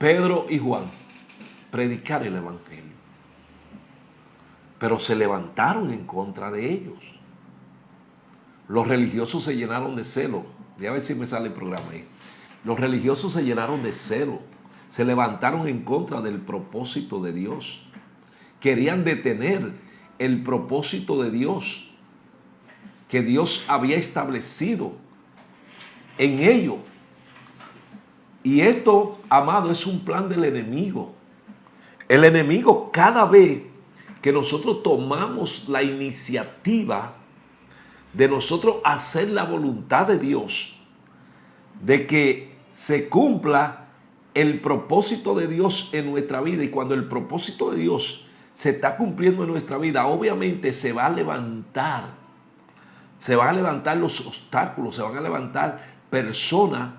Pedro y Juan predicar el evangelio. Pero se levantaron en contra de ellos. Los religiosos se llenaron de celo. Voy a ver si me sale el programa ahí. Los religiosos se llenaron de celo. Se levantaron en contra del propósito de Dios. Querían detener el propósito de Dios que Dios había establecido en ellos. Y esto, amado, es un plan del enemigo. El enemigo, cada vez que nosotros tomamos la iniciativa de nosotros hacer la voluntad de Dios, de que se cumpla el propósito de Dios en nuestra vida, y cuando el propósito de Dios se está cumpliendo en nuestra vida, obviamente se van a levantar los obstáculos, se van a levantar personas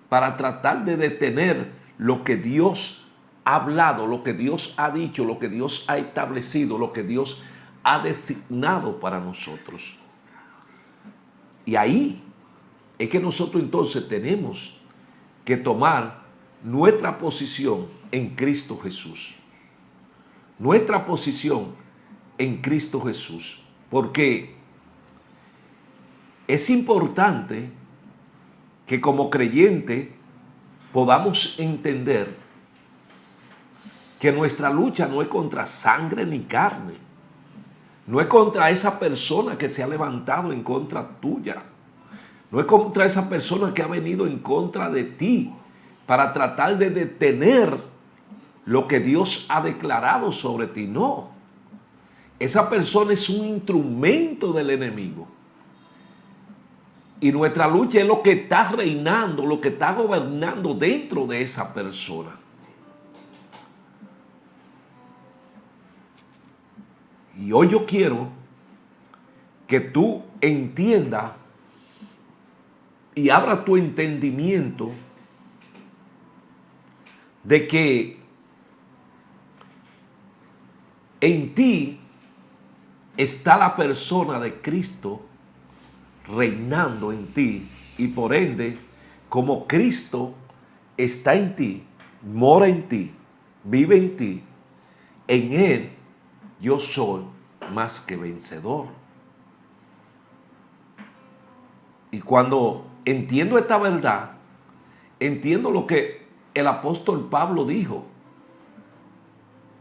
para tratar de detener lo que Dios ha hablado, lo que Dios ha dicho, lo que Dios ha establecido, lo que Dios ha designado para nosotros. Y ahí es que nosotros entonces tenemos que tomar nuestra posición en Cristo Jesús. Nuestra posición en Cristo Jesús. Porque es importante que como creyente podamos entender que nuestra lucha no es contra sangre ni carne. No es contra esa persona que se ha levantado en contra tuya. No es contra esa persona que ha venido en contra de ti para tratar de detener lo que Dios ha declarado sobre ti. No. Esa persona es un instrumento del enemigo. Y nuestra lucha es lo que está reinando, lo que está gobernando dentro de esa persona. Y hoy yo quiero que tú entiendas y abra tu entendimiento de que en ti está la persona de Cristo reinando en ti, y por ende, como Cristo está en ti, mora en ti, vive en ti, en Él yo soy más que vencedor. Y cuando entiendo esta verdad, entiendo lo que el apóstol Pablo dijo,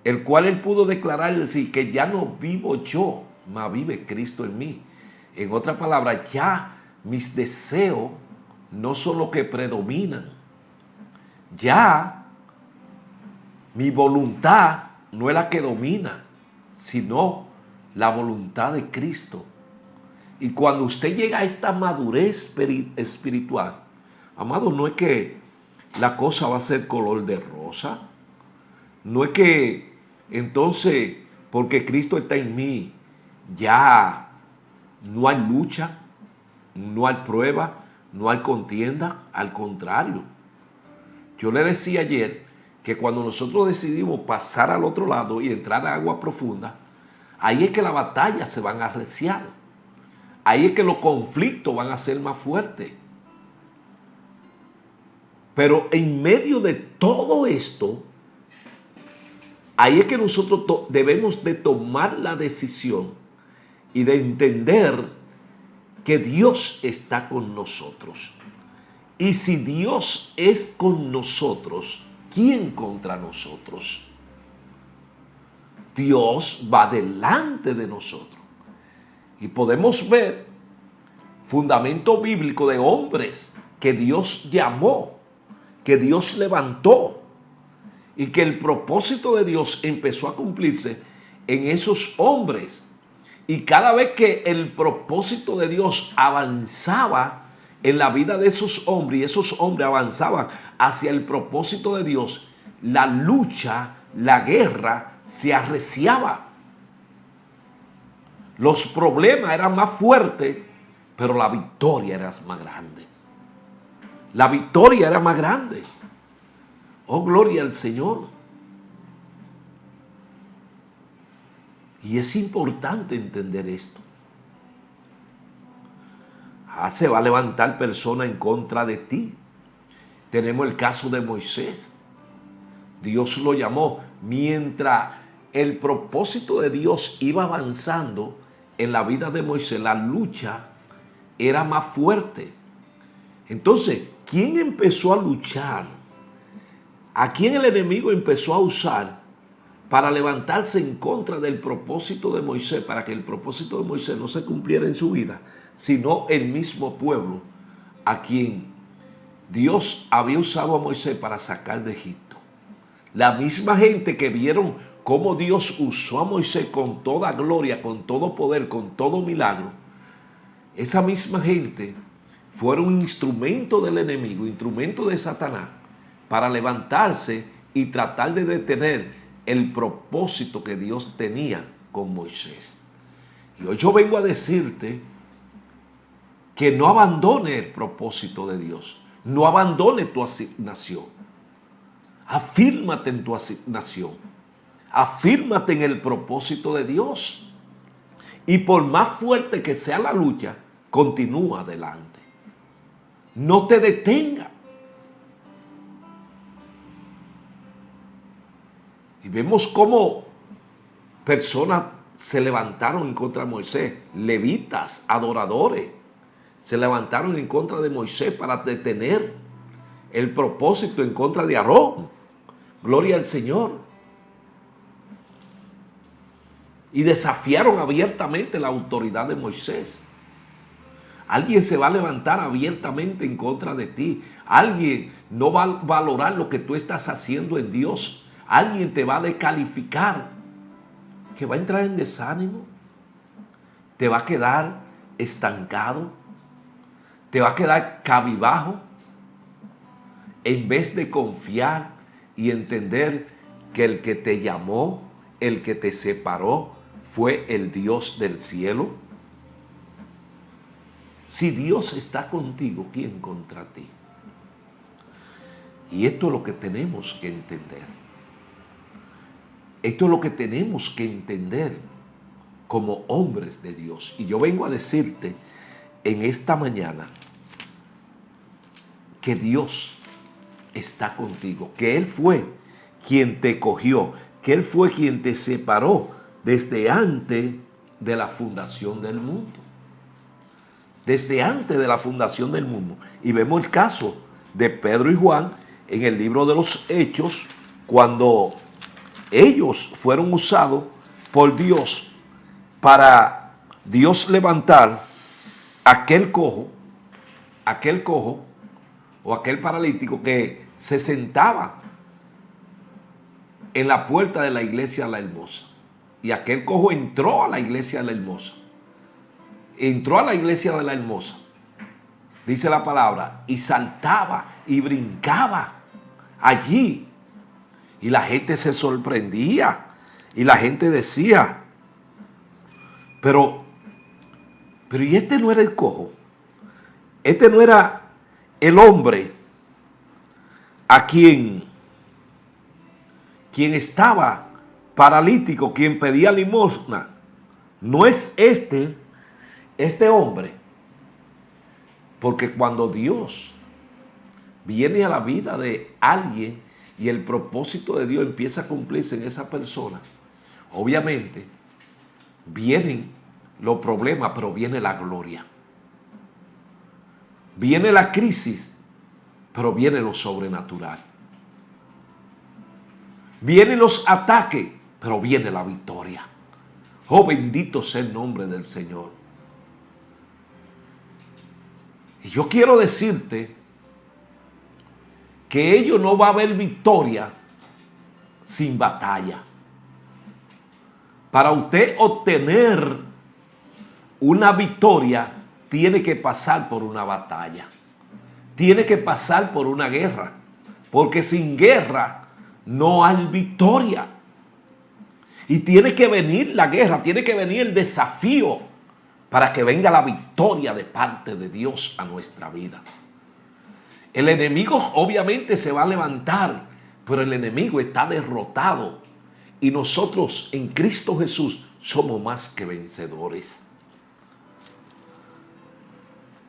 el cual él pudo declarar y decir que ya no vivo yo, mas vive Cristo en mí. En otras palabras, ya mis deseos no son los que predominan. Ya mi voluntad no es la que domina, sino la voluntad de Cristo. Y cuando usted llega a esta madurez espiritual, amado, no es que la cosa va a ser color de rosa. No es que entonces, porque Cristo está en mí, ya no hay lucha, no hay prueba, no hay contienda. Al contrario, yo le decía ayer que cuando nosotros decidimos pasar al otro lado y entrar a agua profunda, ahí es que las batallas se van a arreciar. Ahí es que los conflictos van a ser más fuertes. Pero en medio de todo esto, ahí es que nosotros debemos de tomar la decisión y de entender que Dios está con nosotros. Y si Dios es con nosotros, ¿quién contra nosotros? Dios va delante de nosotros. Y podemos ver fundamento bíblico de hombres que Dios llamó, que Dios levantó, y que el propósito de Dios empezó a cumplirse en esos hombres. Y cada vez que el propósito de Dios avanzaba en la vida de esos hombres, y esos hombres avanzaban hacia el propósito de Dios, la lucha, la guerra se arreciaba. Los problemas eran más fuertes, pero la victoria era más grande. La victoria era más grande. Oh, gloria al Señor. Y es importante entender esto. Se va a levantar persona en contra de ti. Tenemos el caso de Moisés. Dios lo llamó. Mientras el propósito de Dios iba avanzando en la vida de Moisés, la lucha era más fuerte. Entonces, ¿quién empezó a luchar? ¿A quién el enemigo empezó a usar para levantarse en contra del propósito de Moisés, para que el propósito de Moisés no se cumpliera en su vida, sino el mismo pueblo a quien Dios había usado a Moisés para sacar de Egipto? La misma gente que vieron cómo Dios usó a Moisés con toda gloria, con todo poder, con todo milagro, esa misma gente fueron un instrumento del enemigo, instrumento de Satanás, para levantarse y tratar de detener el propósito que Dios tenía con Moisés. Y hoy yo vengo a decirte que no abandone el propósito de Dios, no abandone tu asignación. Afírmate en tu asignación, afírmate en el propósito de Dios. Y por más fuerte que sea la lucha, continúa adelante. No te detenga. Y vemos cómo personas se levantaron en contra de Moisés, levitas, adoradores, se levantaron en contra de Moisés para detener el propósito en contra de Aarón. Gloria al Señor. Y desafiaron abiertamente la autoridad de Moisés. Alguien se va a levantar abiertamente en contra de ti. Alguien no va a valorar lo que tú estás haciendo en Dios. Alguien te va a descalificar, que va a entrar en desánimo, te va a quedar estancado, te va a quedar cabizbajo, en vez de confiar y entender que el que te llamó, el que te separó, fue el Dios del cielo. Si Dios está contigo, ¿quién contra ti? Y esto es lo que tenemos que entender. Esto es lo que tenemos que entender como hombres de Dios. Y yo vengo a decirte en esta mañana que Dios está contigo, que Él fue quien te cogió, que Él fue quien te separó desde antes de la fundación del mundo. Desde antes de la fundación del mundo. Y vemos el caso de Pedro y Juan en el libro de los Hechos, cuando ellos fueron usados por Dios para Dios levantar aquel cojo o aquel paralítico que se sentaba en la puerta de la iglesia de La Hermosa. Y aquel cojo entró a la iglesia de La Hermosa. Entró a la iglesia de La Hermosa, dice la palabra, y saltaba y brincaba allí. Y la gente se sorprendía. Y la gente decía, pero y este no era el cojo. Este no era el hombre a quien estaba paralítico, quien pedía limosna. No es este hombre. Porque cuando Dios viene a la vida de alguien y el propósito de Dios empieza a cumplirse en esa persona, obviamente vienen los problemas, pero viene la gloria. Viene la crisis, pero viene lo sobrenatural. Vienen los ataques, pero viene la victoria. Oh, bendito sea el nombre del Señor. Y yo quiero decirte que ello no va a haber victoria sin batalla. Para usted obtener una victoria, tiene que pasar por una batalla. Tiene que pasar por una guerra. Porque sin guerra no hay victoria. Y tiene que venir la guerra, tiene que venir el desafío para que venga la victoria de parte de Dios a nuestra vida. El enemigo obviamente se va a levantar, pero el enemigo está derrotado. Y nosotros en Cristo Jesús somos más que vencedores.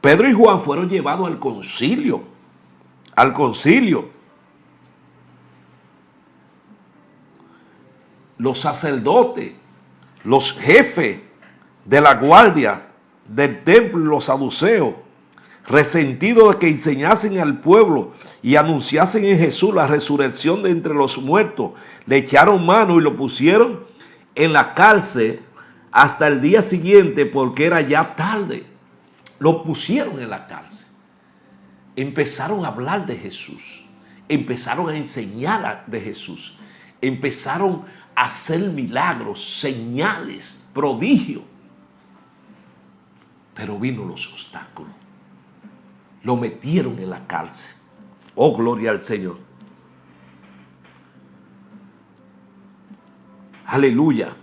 Pedro y Juan fueron llevados al concilio. Al concilio. los sacerdotes, los jefes de la guardia del templo y los saduceos, resentidos de que enseñasen al pueblo y anunciasen en Jesús la resurrección de entre los muertos, le echaron mano y lo pusieron en la cárcel hasta el día siguiente porque era ya tarde. Lo pusieron en la cárcel. Empezaron a hablar de Jesús, empezaron a enseñar de Jesús, empezaron a hacer milagros, señales, prodigios. Pero vino los obstáculos. Lo metieron en la cárcel. Oh, gloria al Señor. Aleluya.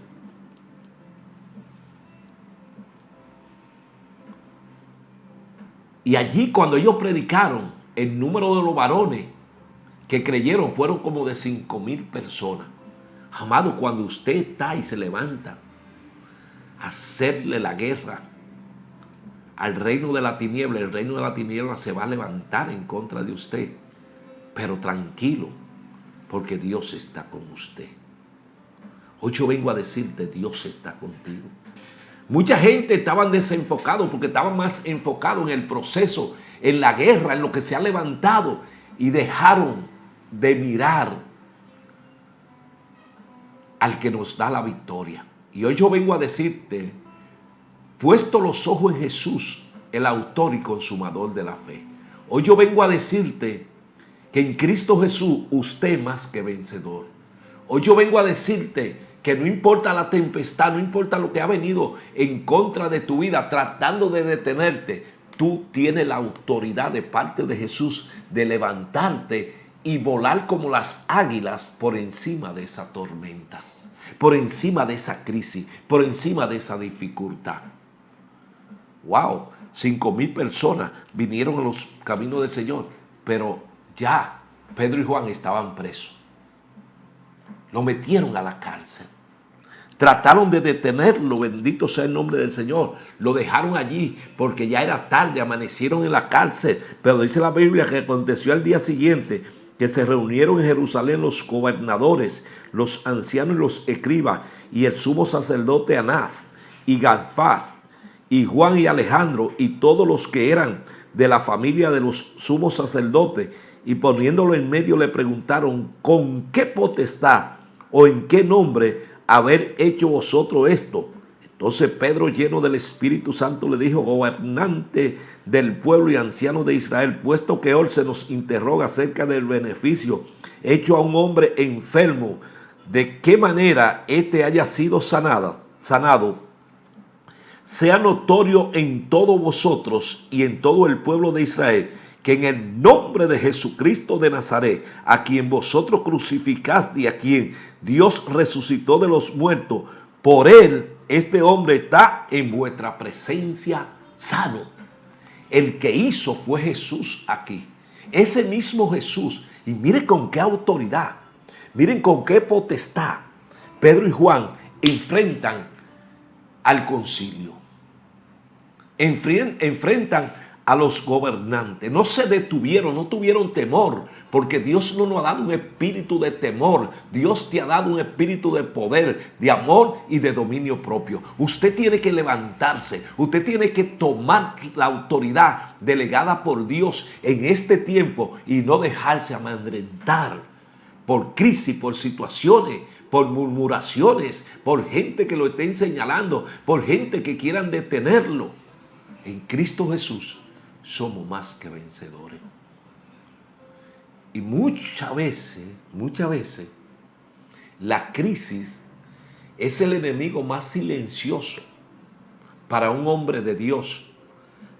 Y allí cuando ellos predicaron, el número de los varones que creyeron fueron como de 5,000 personas. Amado, cuando usted está y se levanta a hacerle la guerra al reino de la tiniebla, el reino de la tiniebla se va a levantar en contra de usted. Pero tranquilo, porque Dios está con usted. Hoy yo vengo a decirte, Dios está contigo. Mucha gente estaban desenfocados porque estaban más enfocados en el proceso, en la guerra, en lo que se ha levantado, y dejaron de mirar al que nos da la victoria. Y hoy yo vengo a decirte, puesto los ojos en Jesús, el autor y consumador de la fe. Hoy yo vengo a decirte que en Cristo Jesús usted es más que vencedor. Hoy yo vengo a decirte que no importa la tempestad, no importa lo que ha venido en contra de tu vida, tratando de detenerte, tú tienes la autoridad de parte de Jesús de levantarte y volar como las águilas por encima de esa tormenta, por encima de esa crisis, por encima de esa dificultad. Wow, 5,000 personas vinieron a los caminos del Señor, pero ya Pedro y Juan estaban presos. Lo metieron a la cárcel. Trataron de detenerlo, bendito sea el nombre del Señor. Lo dejaron allí porque ya era tarde, amanecieron en la cárcel. Pero dice la Biblia que aconteció al día siguiente que se reunieron en Jerusalén los gobernadores, los ancianos y los escribas, y el sumo sacerdote Anás, y Caifás, y Juan y Alejandro, y todos los que eran de la familia de los sumos sacerdotes, y poniéndolo en medio le preguntaron, ¿con qué potestad o en qué nombre haber hecho vosotros esto? Entonces Pedro, lleno del Espíritu Santo, le dijo, gobernante del pueblo y anciano de Israel, puesto que hoy se nos interroga acerca del beneficio hecho a un hombre enfermo, de qué manera éste haya sido sanado, sea notorio en todos vosotros y en todo el pueblo de Israel, que en el nombre de Jesucristo de Nazaret, a quien vosotros crucificaste y a quien Dios resucitó de los muertos, por él este hombre está en vuestra presencia sano. El que hizo fue Jesús aquí. Ese mismo Jesús. Y miren con qué autoridad, miren con qué potestad Pedro y Juan enfrentan al concilio. Enfrentan a los gobernantes. No se detuvieron, no tuvieron temor, porque Dios no nos ha dado un espíritu de temor. Dios te ha dado un espíritu de poder, de amor y de dominio propio. Usted tiene que levantarse, usted tiene que tomar la autoridad delegada por Dios en este tiempo y no dejarse amedrentar por crisis, por situaciones, por murmuraciones, por gente que lo estén señalando, por gente que quieran detenerlo. En Cristo Jesús somos más que vencedores. Y muchas veces, la crisis es el enemigo más silencioso para un hombre de Dios.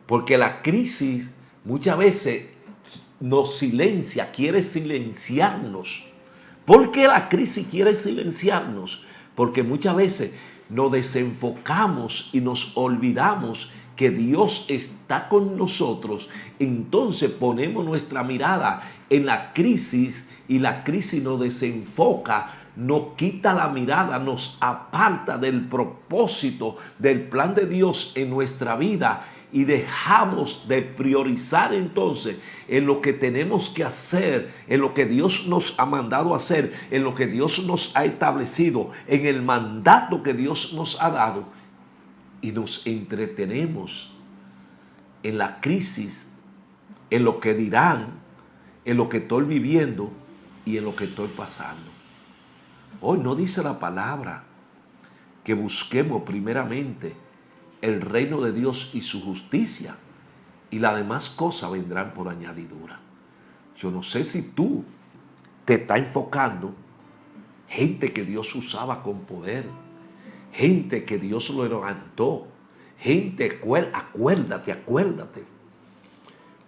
Porque la crisis muchas veces nos silencia, quiere silenciarnos. ¿Por qué la crisis quiere silenciarnos? Porque muchas veces nos desenfocamos y nos olvidamos que Dios está con nosotros. Entonces ponemos nuestra mirada en la crisis y la crisis nos desenfoca, nos quita la mirada, nos aparta del propósito, del plan de Dios en nuestra vida. y dejamos de priorizar entonces en lo que tenemos que hacer, en lo que Dios nos ha mandado hacer, en lo que Dios nos ha establecido, en el mandato que Dios nos ha dado, y nos entretenemos en la crisis, en lo que dirán, en lo que estoy viviendo y en lo que estoy pasando. Hoy no dice la palabra que busquemos primeramente el reino de Dios y su justicia, y las demás cosas vendrán por añadidura. Yo no sé si tú te estás enfocando, gente que Dios usaba con poder, gente que Dios lo levantó, gente, acuérdate,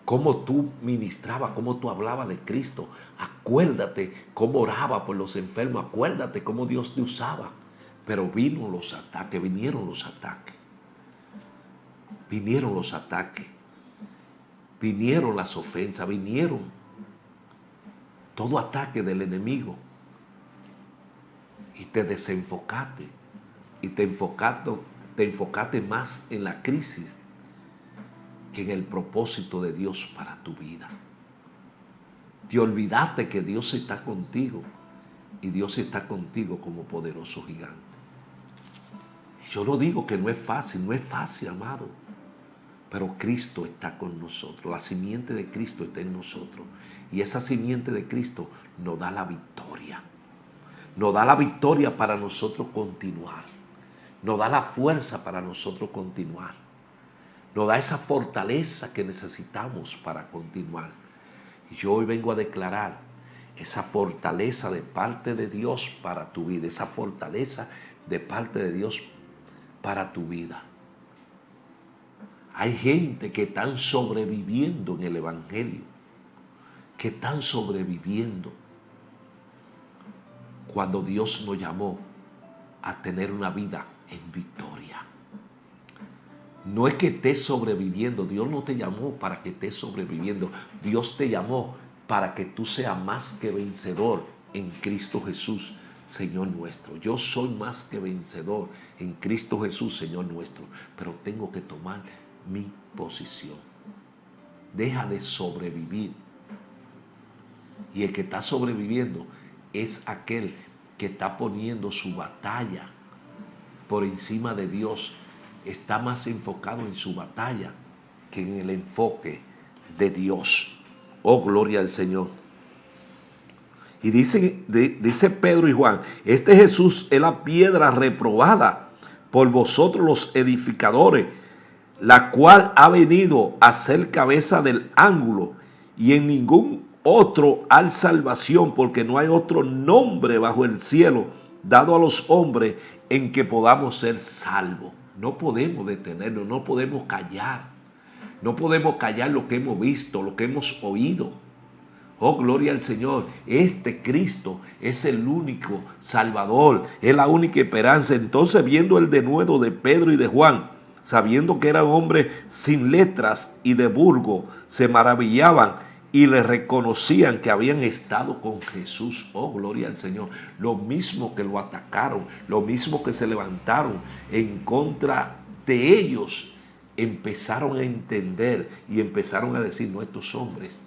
cómo tú ministrabas, cómo tú hablabas de Cristo, acuérdate cómo oraba por los enfermos, acuérdate cómo Dios te usaba. Pero vinieron los ataques, vinieron los las ofensas, vinieron todo ataque del enemigo, y te desenfocaste, y te enfocaste más en la crisis que en el propósito de Dios para tu vida. Te olvidaste que Dios está contigo, y Dios está contigo como poderoso gigante. Yo no digo que no es fácil, amado, pero Cristo está con nosotros, la simiente de Cristo está en nosotros, y esa simiente de Cristo nos da la victoria para nosotros continuar, nos da la fuerza para nosotros continuar, nos da esa fortaleza que necesitamos para continuar. Y yo hoy vengo a declarar esa fortaleza de parte de Dios para tu vida, esa fortaleza de parte de Dios para tu vida. Hay gente que están sobreviviendo en el Evangelio, que están sobreviviendo cuando Dios nos llamó a tener una vida en victoria. No es que estés sobreviviendo, Dios no te llamó para que estés sobreviviendo, Dios te llamó para que tú seas más que vencedor en Cristo Jesús, Señor nuestro. Yo soy más que vencedor en Cristo Jesús, Señor nuestro, pero tengo que tomar mi posición. Deja de sobrevivir. Y el que está sobreviviendo es aquel que está poniendo su batalla por encima de Dios. Está más enfocado en su batalla que en el enfoque de Dios. Oh, gloria al Señor. Y dice Pedro y Juan, este Jesús es la piedra reprobada por vosotros los edificadores, la cual ha venido a ser cabeza del ángulo, y en ningún otro hay salvación, porque no hay otro nombre bajo el cielo dado a los hombres en que podamos ser salvos. No podemos detenernos, no podemos callar. No podemos callar lo que hemos visto, lo que hemos oído. Oh, gloria al Señor. Este Cristo es el único Salvador, es la única esperanza. Entonces, viendo el denuedo de Pedro y de Juan, sabiendo que eran hombres sin letras y de burgo, se maravillaban y le reconocían que habían estado con Jesús. Oh, gloria al Señor. Lo mismo que lo atacaron, lo mismo que se levantaron en contra de ellos, empezaron a entender y empezaron a decir, no, estos hombres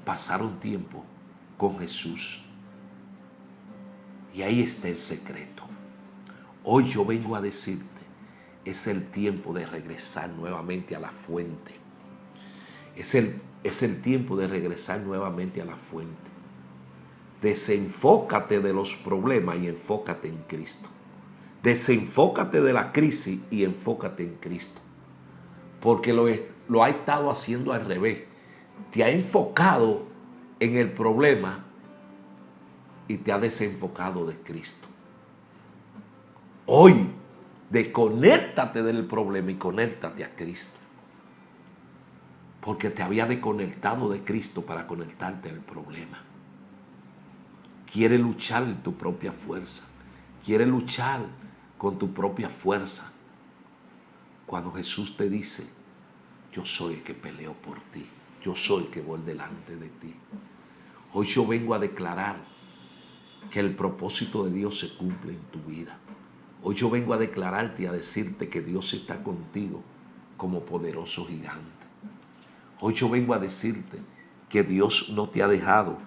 pasaron tiempo con Jesús. Y ahí está el secreto. Hoy yo vengo a decirte, es el tiempo de regresar nuevamente a la fuente. Es el tiempo de regresar nuevamente a la fuente. Desenfócate de los problemas y enfócate en Cristo. Desenfócate de la crisis y enfócate en Cristo. Porque lo ha estado haciendo al revés. Te ha enfocado en el problema y te ha desenfocado de Cristo. Hoy, desconéctate del problema y conéctate a Cristo. Porque te había desconectado de Cristo para conectarte al problema. Quiere luchar en tu propia fuerza. Quiere luchar con tu propia fuerza. Cuando Jesús te dice, yo soy el que peleo por ti. Yo soy el que voy delante de ti. Hoy yo vengo a declarar que el propósito de Dios se cumple en tu vida. Hoy yo vengo a declararte y a decirte que Dios está contigo como poderoso gigante. Hoy yo vengo a decirte que Dios no te ha dejado,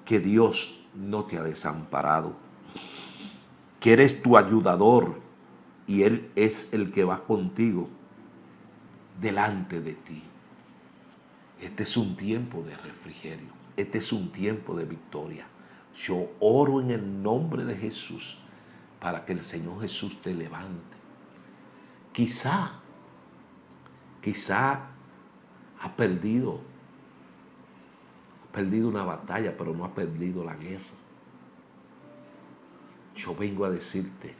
que Dios no te ha desamparado, que eres tu ayudador y Él es el que va contigo delante de ti. Este es un tiempo de refrigerio, este es un tiempo de victoria. Yo oro en el nombre de Jesús para que el Señor Jesús te levante. Quizá ha perdido una batalla, pero no ha perdido la guerra. Yo vengo a decirte,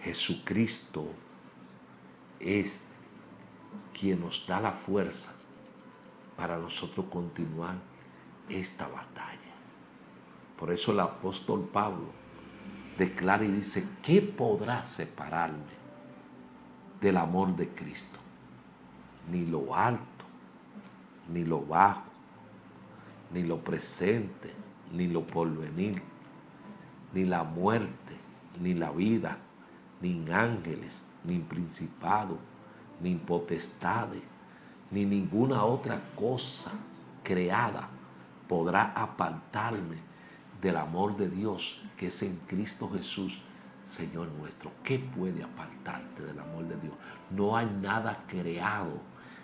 Jesucristo es quien nos da la fuerza para nosotros continuar esta batalla. Por eso el apóstol Pablo declara y dice, ¿qué podrá separarme del amor de Cristo? Ni lo alto, ni lo bajo, ni lo presente, ni lo porvenir, ni la muerte, ni la vida, ni ángeles, ni principados, ni potestades, ni ninguna otra cosa creada podrá apartarme del amor de Dios que es en Cristo Jesús, Señor nuestro. ¿Qué puede apartarte del amor de Dios? No hay nada creado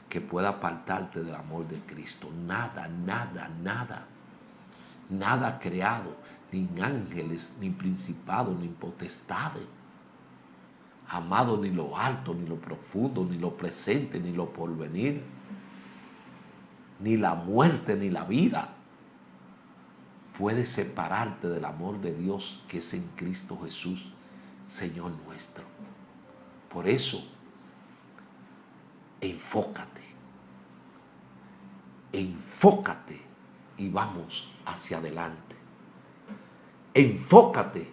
que pueda apartarte del amor de Cristo. Nada, nada, nada. Nada creado, ni ángeles, ni principados, ni potestades. Amado, ni lo alto, ni lo profundo, ni lo presente, ni lo porvenir, ni la muerte, ni la vida puede separarte del amor de Dios que es en Cristo Jesús, Señor nuestro. Por eso, enfócate y vamos hacia adelante. Enfócate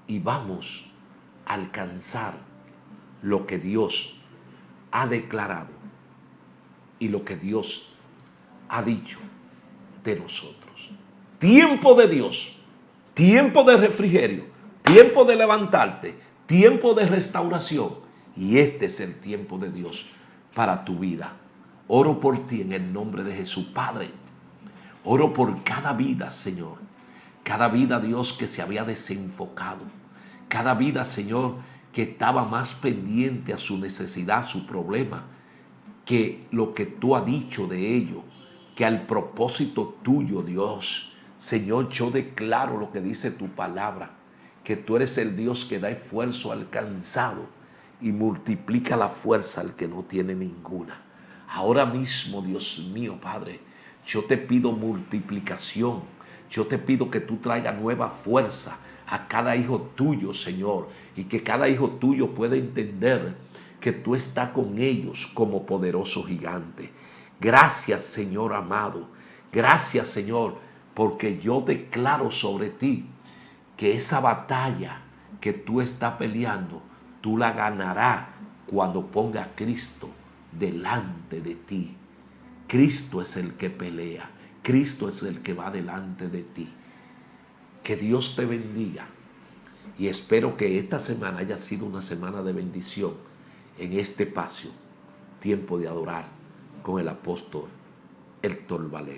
y vamos a alcanzar lo que Dios ha declarado y lo que Dios ha dicho de nosotros. Tiempo de Dios, tiempo de refrigerio, tiempo de levantarte, tiempo de restauración. Y este es el tiempo de Dios para tu vida. Oro por ti en el nombre de Jesús, Padre. Oro por cada vida, Señor. Cada vida, Dios, que se había desenfocado. Cada vida, Señor, que estaba más pendiente a su necesidad, su problema, que lo que tú has dicho de ello, que al propósito tuyo, Dios. Señor, yo declaro lo que dice tu palabra, que tú eres el Dios que da esfuerzo al cansado y multiplica la fuerza al que no tiene ninguna. Ahora mismo, Dios mío, Padre, yo te pido multiplicación. Yo te pido que tú traigas nueva fuerza a cada hijo tuyo, Señor, y que cada hijo tuyo pueda entender que tú estás con ellos como poderoso gigante. Gracias, Señor amado. Gracias, Señor, porque yo declaro sobre ti que esa batalla que tú estás peleando, tú la ganarás cuando ponga a Cristo delante de ti. Cristo es el que pelea. Cristo es el que va delante de ti. Que Dios te bendiga. Y espero que esta semana haya sido una semana de bendición en este espacio, tiempo de adorar con el apóstol Héctor Valerio.